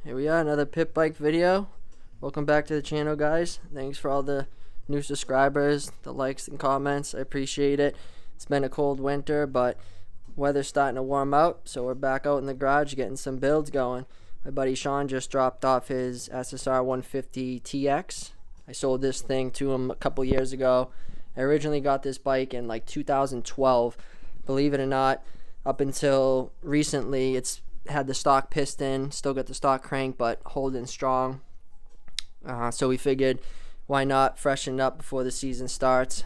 Here we are, another pit bike video. Welcome back to the channel, guys. Thanks for all the new subscribers, the likes and comments. I appreciate it. It's been a cold winter, but weather's starting to warm out, so we're back out in the garage getting some builds going. My buddy Sean just dropped off his SSR 150 TX. I sold this thing to him a couple years ago. I originally got this bike in like 2012. Believe it or not, up until recently, it's had the stock piston, still got the stock crank, but holding strong. So we figured, why not freshen up before the season starts?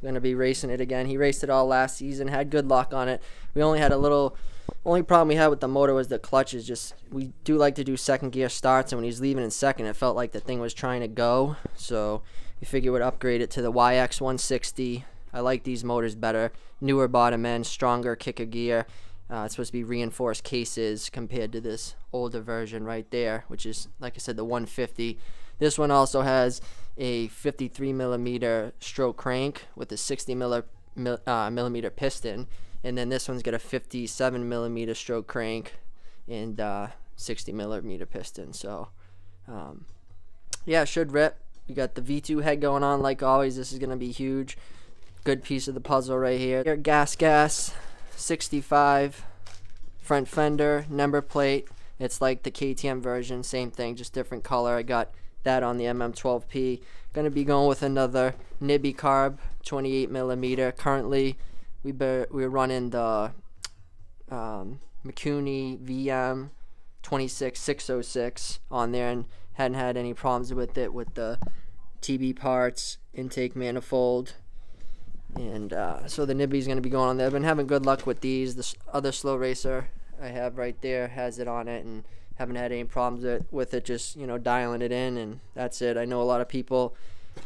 We're gonna be racing it again. He raced it all last season, had good luck on it. We only had only problem we had with the motor was the clutches. Just, we do like to do second gear starts, and when he's leaving in second, it felt like the thing was trying to go. So we figured we'd upgrade it to the YX 160. I like these motors better. Newer bottom end, stronger kicker gear. It's supposed to be reinforced cases compared to this older version right there, which is, like I said, the 150. This one also has a 53 millimeter stroke crank with a 60 millimeter piston, and then this one's got a 57 millimeter stroke crank and 60 millimeter piston. So yeah, should rip. We got the V2 head going on like always. This is gonna be huge. Good piece of the puzzle right here. Gas 65 front fender, number plate. It's like the KTM version, same thing, just different color. I got that on the MM12P. Gonna be going with another Nibbi carb, 28 millimeter. Currently we're running the Mikuni VM 26606 on there, and hadn't had any problems with it with the TB parts, intake manifold. And so the Nibbi's going to be going on there. I've been having good luck with these. This other slow racer I have right there has it on it, and haven't had any problems with it, just, you know, dialing it in, and that's it. I know a lot of people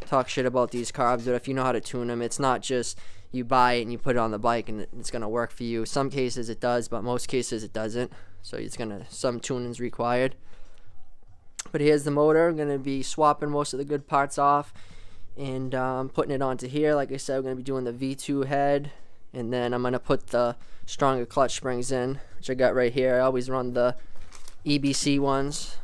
talk shit about these carbs, but if you know how to tune them, it's not just you buy it and you put it on the bike and it's going to work for you. Some cases it does, but most cases it doesn't. So some tuning's required. But here's the motor. I'm going to be swapping most of the good parts off and putting it onto here. Like I said, we're going to be doing the V2 head, and then I'm going to put the stronger clutch springs in, which I got right here. I always run the EBC ones,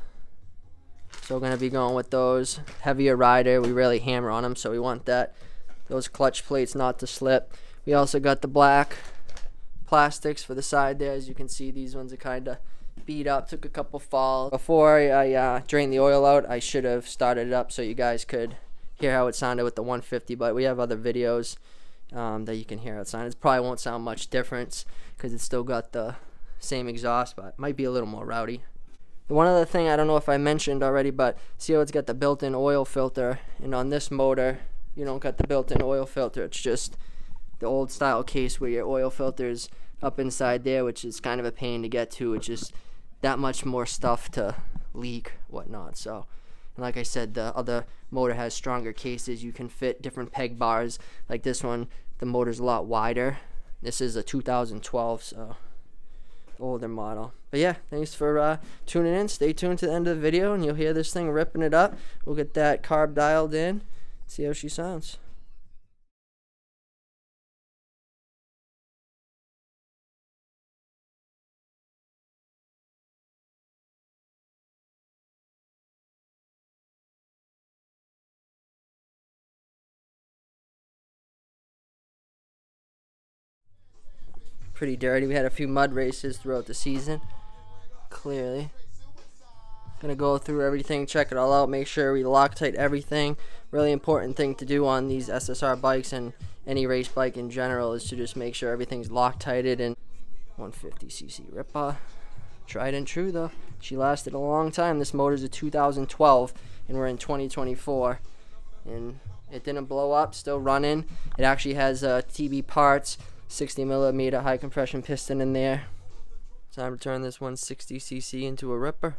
so we're going to be going with those. Heavier rider, we really hammer on them, so we want those clutch plates not to slip. We also got the black plastics for the side there. As you can see, these ones are kind of beat up, took a couple falls. Before I drained the oil out, I should have started it up so you guys could hear how it sounded with the 150, but we have other videos that you can hear how it sounds. It probably won't sound much different because it's still got the same exhaust, but it might be a little more rowdy. One other thing, I don't know if I mentioned already, but see how it's got the built-in oil filter, and on this motor you don't got the built-in oil filter. It's just the old style case where your oil filter's up inside there, which is kind of a pain to get to. It's just that much more stuff to leak, whatnot. So, and like I said, the other motor has stronger cases. You can fit different peg bars. Like this one, the motor's a lot wider. This is a 2012, so older model. But yeah, thanks for tuning in. Stay tuned to the end of the video, and you'll hear this thing ripping it up. We'll get that carb dialed in, see how she sounds. Pretty dirty. We had a few mud races throughout the season. Clearly. Gonna go through everything, check it all out, make sure we Loctite everything. Really important thing to do on these SSR bikes and any race bike in general is to just make sure everything's Loctited. And 150cc Ripper. Tried and true though. She lasted a long time. This motor's a 2012 and we're in 2024. And it didn't blow up, still running. It actually has TB parts, 60 millimeter high compression piston in there. Time to turn this 160cc into a Ripper.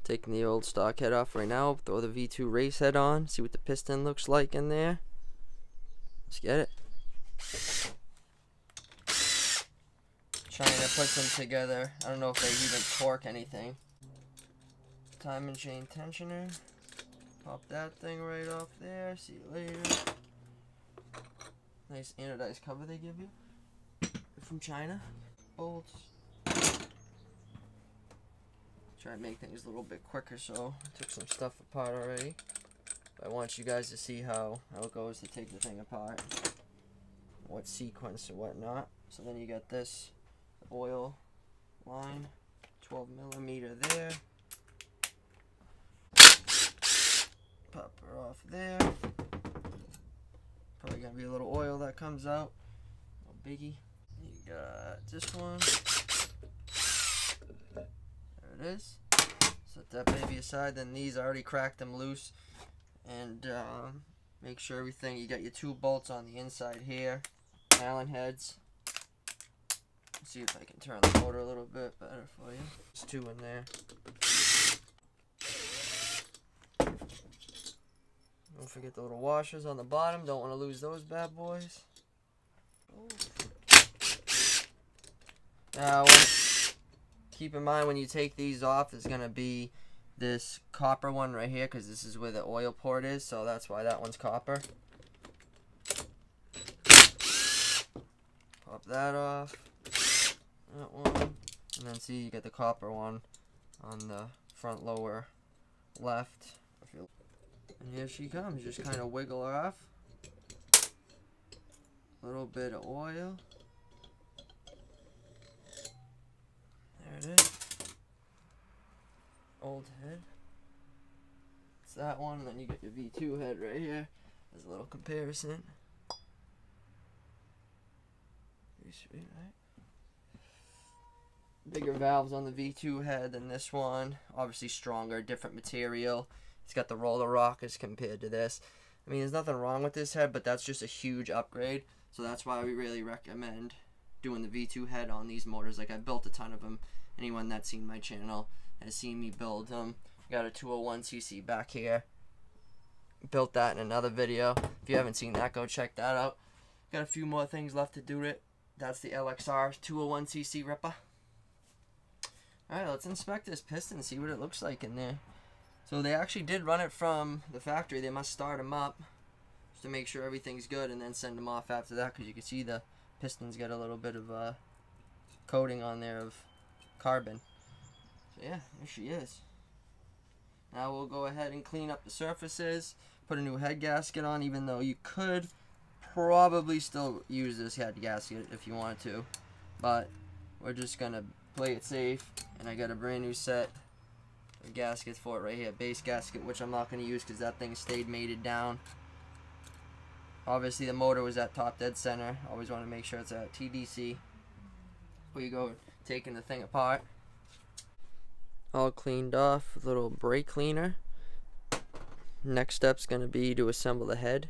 Taking the old stock head off right now. Throw the V2 race head on. See what the piston looks like in there. Let's get it. Trying to put them together. I don't know if they even torque anything. Timing chain tensioner. Pop that thing right off there. See you later. Nice anodized cover they give you from China. Bolts. try to make things a little bit quicker, so I took some stuff apart already. But I want you guys to see how it goes to take the thing apart, what sequence and whatnot. So then you got this oil line, 12mm there. Pop her off there. Probably gonna be a little oil that comes out. No biggie. You got this one. There it is. Set that baby aside. Then these, I already cracked them loose. And make sure everything, you got your 2 bolts on the inside here. Allen heads. Let's see if I can turn the motor a little bit better for you. There's 2 in there. Don't forget the little washers on the bottom. Don't want to lose those bad boys. Now, keep in mind when you take these off, there's going to be this copper one right here, because this is where the oil port is, so that's why that one's copper. Pop that off. That one. And then see, you get the copper one on the front lower left. And here she comes. Just kind of wiggle her off. A little bit of oil. There it is. Old head. It's that one, and then you get your V2 head right here. There's a little comparison. Pretty sweet, right? Bigger valves on the V2 head than this one. Obviously stronger, different material. It's got the roller rockers compared to this. I mean, there's nothing wrong with this head, but that's just a huge upgrade. So that's why we really recommend doing the V2 head on these motors. Like, I built a ton of them. Anyone that's seen my channel has seen me build them. Got a 201cc back here. Built that in another video. If you haven't seen that, go check that out. Got a few more things left to do it. That's the LXR 201cc Ripper. Alright, let's inspect this piston and see what it looks like in there. So they actually did run it from the factory. They must start them up just to make sure everything's good and then send them off after that, because you can see the pistons got a little bit of coating on there of carbon. So yeah, there she is. Now we'll go ahead and clean up the surfaces, put a new head gasket on, even though you could probably still use this head gasket if you wanted to. But we're just going to play it safe, and I got a brand new set of gaskets for it right here. Base gasket, which I'm not going to use because that thing stayed mated down. Obviously the motor was at top dead center. Always want to make sure it's at TDC. Here you go, taking the thing apart. All cleaned off with a little brake cleaner. Next step's going to be to assemble the head.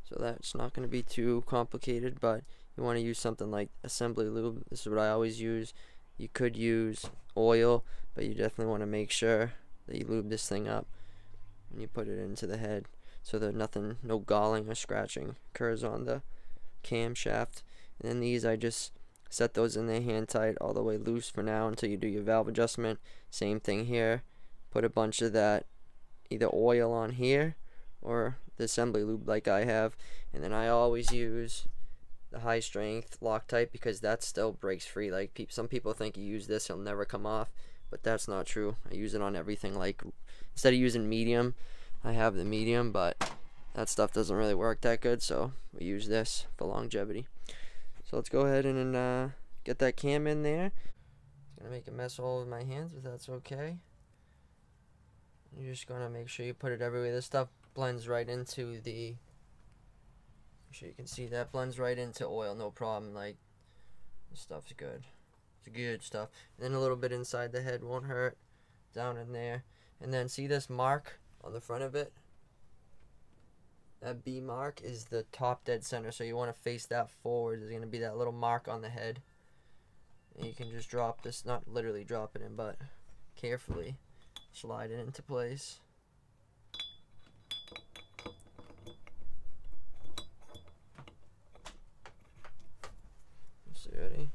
So that's not going to be too complicated, but you want to use something like assembly lube. This is what I always use. You could use oil, but you definitely want to make sure that you lube this thing up when you put it into the head, so that no galling or scratching occurs on the camshaft. And then these, I just set those in there hand tight all the way loose for now until you do your valve adjustment. Same thing here. Put a bunch of that either oil on here or the assembly lube like I have, and then I always use the high strength Loctite because that still breaks free. Like some people think you use this, it'll never come off, but that's not true. I use it on everything. Like, instead of using medium, I have the medium, but that stuff doesn't really work that good, so we use this for longevity. So let's go ahead and get that cam in there. It's gonna make a mess all over my hands, but that's okay. You're just gonna make sure you put it everywhere. This stuff blends right into the, I'm sure you can see that blends right into oil, no problem. Like, this stuff's good. It's good stuff. And then a little bit inside the head won't hurt, down in there. And then see this mark on the front of it? That B mark is the top dead center, so you want to face that forward. There's going to be that little mark on the head. And you can just drop this, not literally drop it in, but carefully slide it into place. See, ready?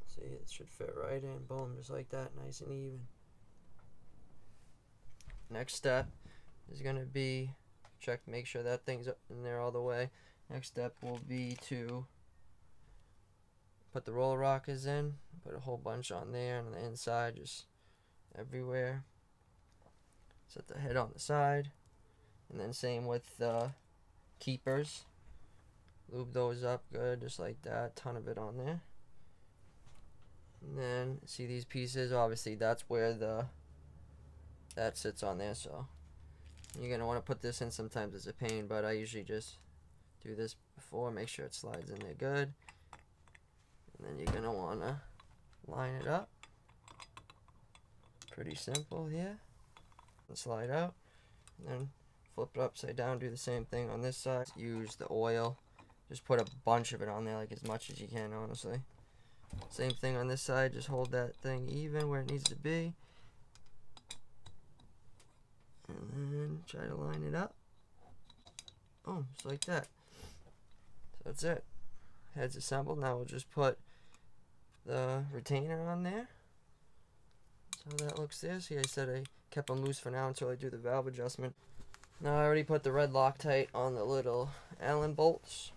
See, it should fit right in. Boom, just like that, nice and even. Next step is going to be make sure that thing's up in there all the way. Next step will be to put the roller rockers in. Put a whole bunch on there and on the inside, just everywhere. Set the head on the side. And then same with the keepers. Lube those up good, just like that. Ton of it on there. And then, see these pieces? Obviously, that's where that sits on there, so you're going to want to put this in. Sometimes it's a pain, but I usually just do this before, make sure it slides in there good. And then you're going to want to line it up. Pretty simple here. And slide out. And then flip it upside down, do the same thing on this side. Use the oil. Just put a bunch of it on there, like as much as you can, honestly. Same thing on this side, just hold that thing even where it needs to be. And then try to line it up. Boom, just like that. So that's it. Head's assembled. Now we'll just put the retainer on there. So that looks there. See, I said I kept them loose for now until I do the valve adjustment. Now I already put the red Loctite on the little Allen bolts.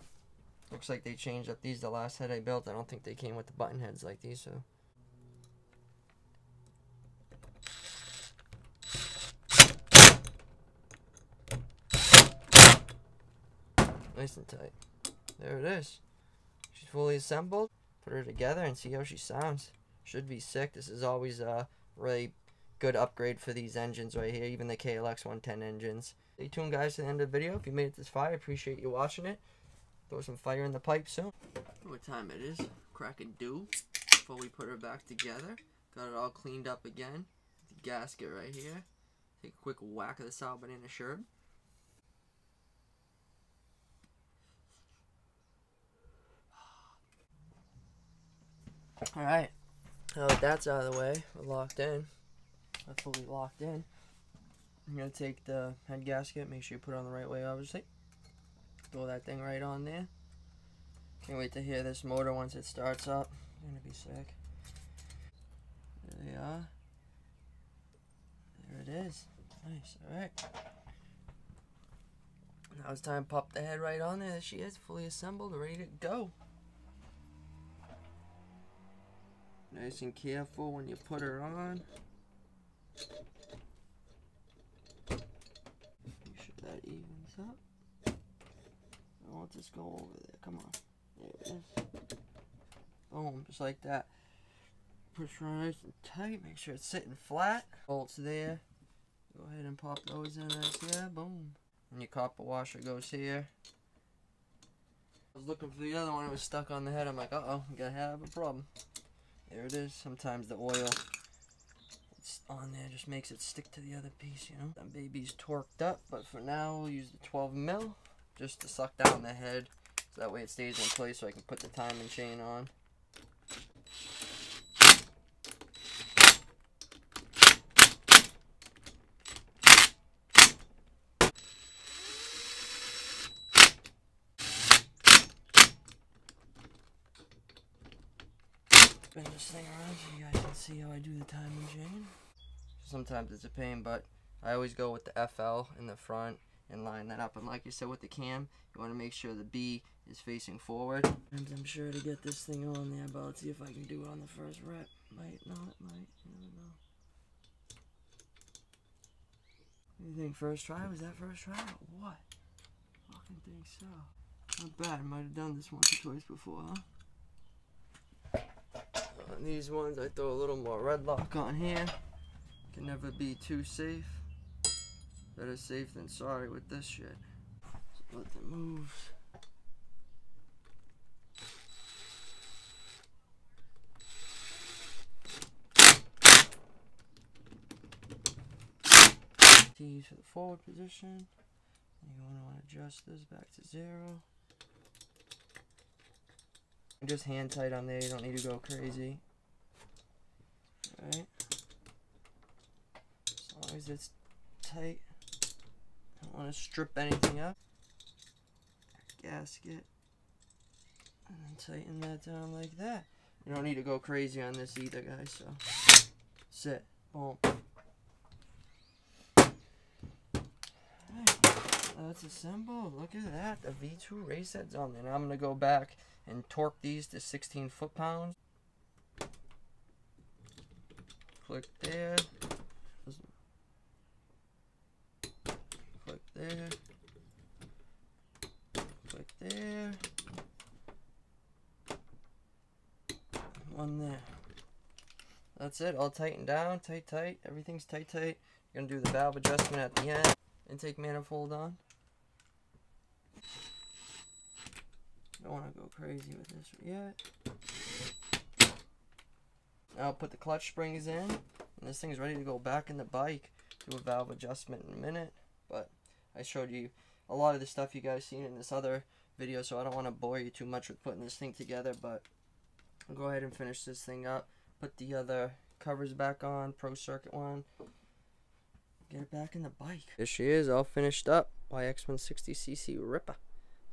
Looks like they changed up these the last head I built. I don't think they came with the button heads like these, so. Nice and tight. There it is. She's fully assembled. Put her together and see how she sounds. Should be sick. This is always a really good upgrade for these engines right here, even the KLX 110 engines. Stay tuned, guys, to the end of the video. If you made it this far, I appreciate you watching it. Throw some fire in the pipe soon. What time it is? Crack a dew before we put her back together. Got it all cleaned up again. The gasket right here. Take a quick whack of the sour banana sherbet. Alright, now that that's out of the way, we're locked in. We're fully locked in. I'm going to take the head gasket, make sure you put it on the right way, obviously. Throw that thing right on there. Can't wait to hear this motor once it starts up. It's going to be sick. There they are. There it is. Nice, alright. Now it's time to pop the head right on there. There she is, fully assembled, ready to go. Nice and careful when you put her on. Make sure that evens up. I want this to go over there. Come on. There it is. Boom, just like that. Push her on nice and tight. Make sure it's sitting flat. Bolts there. Go ahead and pop those in right there. Boom. And your copper washer goes here. I was looking for the other one. It was stuck on the head. I'm like, uh-oh, I'm gonna have a problem. There it is. Sometimes the oil it's on there just makes it stick to the other piece, you know. That baby's torqued up, but for now we'll use the 12 mil just to suck down the head, so that way it stays in place so I can put the timing chain on. Spin this thing around so you guys can see how I do the timing chain. Sometimes it's a pain, but I always go with the FL in the front and line that up. And like you said with the cam, you want to make sure the B is facing forward. And I'm sure to get this thing on there, but let's see if I can do it on the first rep. Might not, might, you never know. What do you think, first try? Was that first try or what? Fucking think so. Not bad, might have done this once or twice before, huh? On these ones, I throw a little more red lock on here. Can never be too safe. Better safe than sorry with this shit. So let them move. T's for the forward position. You're going to want to adjust this back to 0. Just hand tight on there, you don't need to go crazy. Alright. As long as it's tight. Don't want to strip anything up. Gasket. And then tighten that down like that. You don't need to go crazy on this either, guys, so sit. Boom. Alright. Let's assemble. Look at that. The V2 race head's on there. Now I'm going to go back and torque these to 16 foot-pounds. Click there. Click there. Click there. One there. That's it, all tightened down, tight. Everything's tight. You're gonna do the valve adjustment at the end. Intake manifold on. Don't wanna go crazy with this yet. Now I'll put the clutch springs in, and this thing's ready to go back in the bike. Do a valve adjustment in a minute, but I showed you a lot of the stuff you guys seen in this other video, so I don't want to bore you too much with putting this thing together, but I'll go ahead and finish this thing up. Put the other covers back on, Pro Circuit one. Get it back in the bike. Here she is, all finished up. YX160cc Ripper.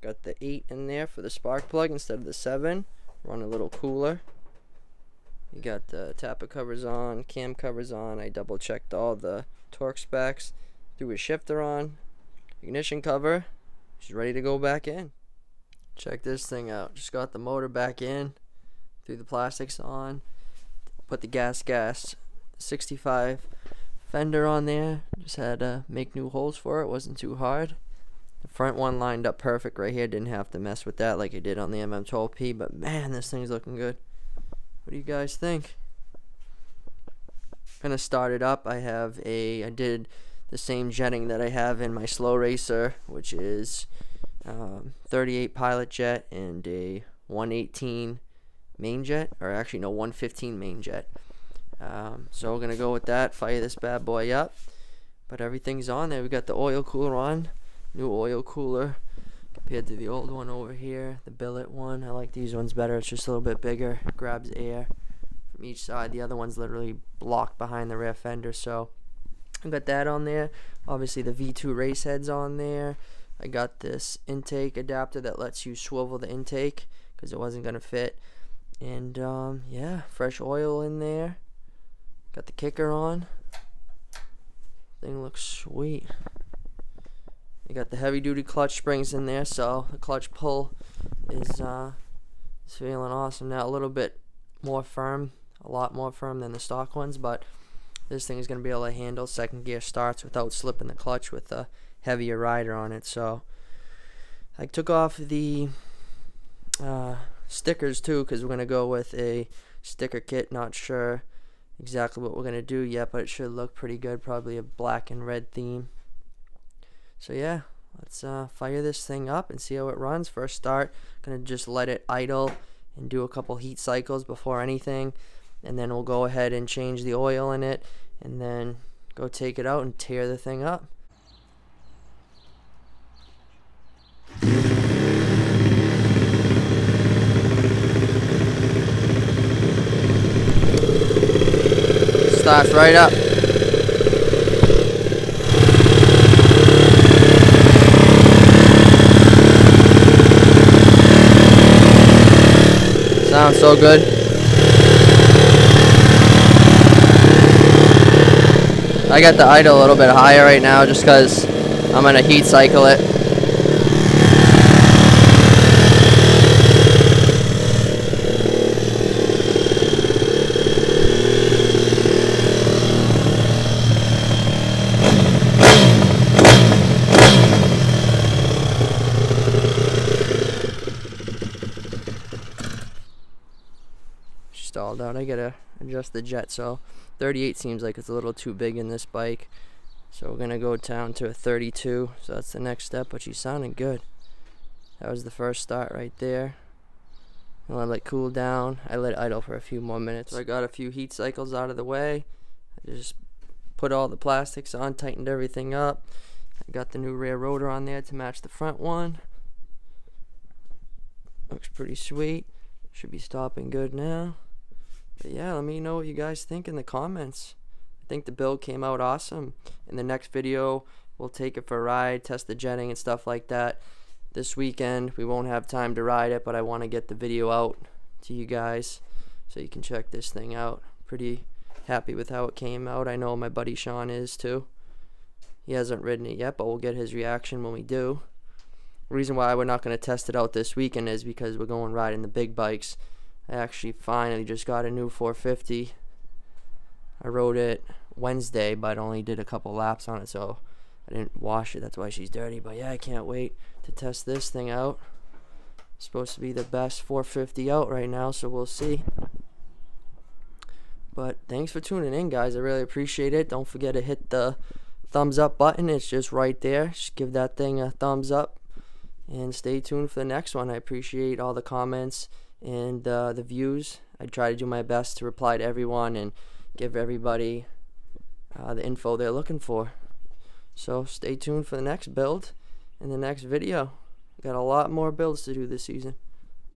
Got the 8 in there for the spark plug instead of the 7. Run a little cooler. You got the tapper covers on, cam covers on. I double checked all the torque specs. Threw a shifter on. Ignition cover. She's ready to go back in. Check this thing out. Just got the motor back in. Threw the plastics on. Put the gas 65 fender on there. Just had to make new holes for it. Wasn't too hard. The front one lined up perfect right here. Didn't have to mess with that like I did on the MM12P. But man, this thing's looking good. What do you guys think? Gonna start it up. I did the same jetting that I have in my slow racer, which is 38 pilot jet and a 118 main jet, or actually no, 115 main jet. So we're gonna go with that. Fire this bad boy up. But everything's on there. We got the oil cooler on. New oil cooler compared to the old one over here, the billet one. I like these ones better. It's just a little bit bigger. It grabs air from each side. The other one's literally blocked behind the rear fender. So I got that on there. Obviously the V2 race heads on there. I got this intake adapter that lets you swivel the intake because it wasn't gonna fit. And yeah, fresh oil in there. Got the kicker on. Thing looks sweet. You got the heavy duty clutch springs in there, so the clutch pull is feeling awesome now. A little bit more firm, a lot more firm than the stock ones, but this thing is going to be able to handle second gear starts without slipping the clutch with a heavier rider on it. So I took off the stickers too, because we're going to go with a sticker kit. Not sure exactly what we're going to do yet, but it should look pretty good. Probably a black and red theme. So yeah, let's fire this thing up and see how it runs. First start, gonna just let it idle and do a couple heat cycles before anything, and then we'll go ahead and change the oil in it and then go take it out and tear the thing up. Starts right up. Sounds so good. I got the idle a little bit higher right now just because I'm going to heat cycle it. Stalled out. I gotta adjust the jet, so 38 seems like it's a little too big in this bike, so we're gonna go down to a 32. So that's the next step, but she's sounding good. That was the first start right there. I let it cool down. I let it idle for a few more minutes. So I got a few heat cycles out of the way. I just put all the plastics on, tightened everything up. I got the new rear rotor on there to match the front one. Looks pretty sweet. Should be stopping good now. But yeah, let me know what you guys think in the comments. I think the build came out awesome. In the next video, we'll take it for a ride, test the jetting and stuff like that. This weekend, we won't have time to ride it, but I want to get the video out to you guys so you can check this thing out. Pretty happy with how it came out. I know my buddy Sean is too. He hasn't ridden it yet, but we'll get his reaction when we do. reason why we're not going to test it out this weekend is because we're going riding the big bikes. I actually finally just got a new 450. I rode it Wednesday, but only did a couple laps on it, so I didn't wash it. That's why she's dirty. But yeah, I can't wait to test this thing out. It's supposed to be the best 450 out right now, so we'll see. But thanks for tuning in, guys. I really appreciate it. Don't forget to hit the thumbs up button. It's just right there. Just give that thing a thumbs up. And stay tuned for the next one. I appreciate all the comments and the views. I try to do my best to reply to everyone and give everybody the info they're looking for. So stay tuned for the next build and the next video. Got a lot more builds to do this season.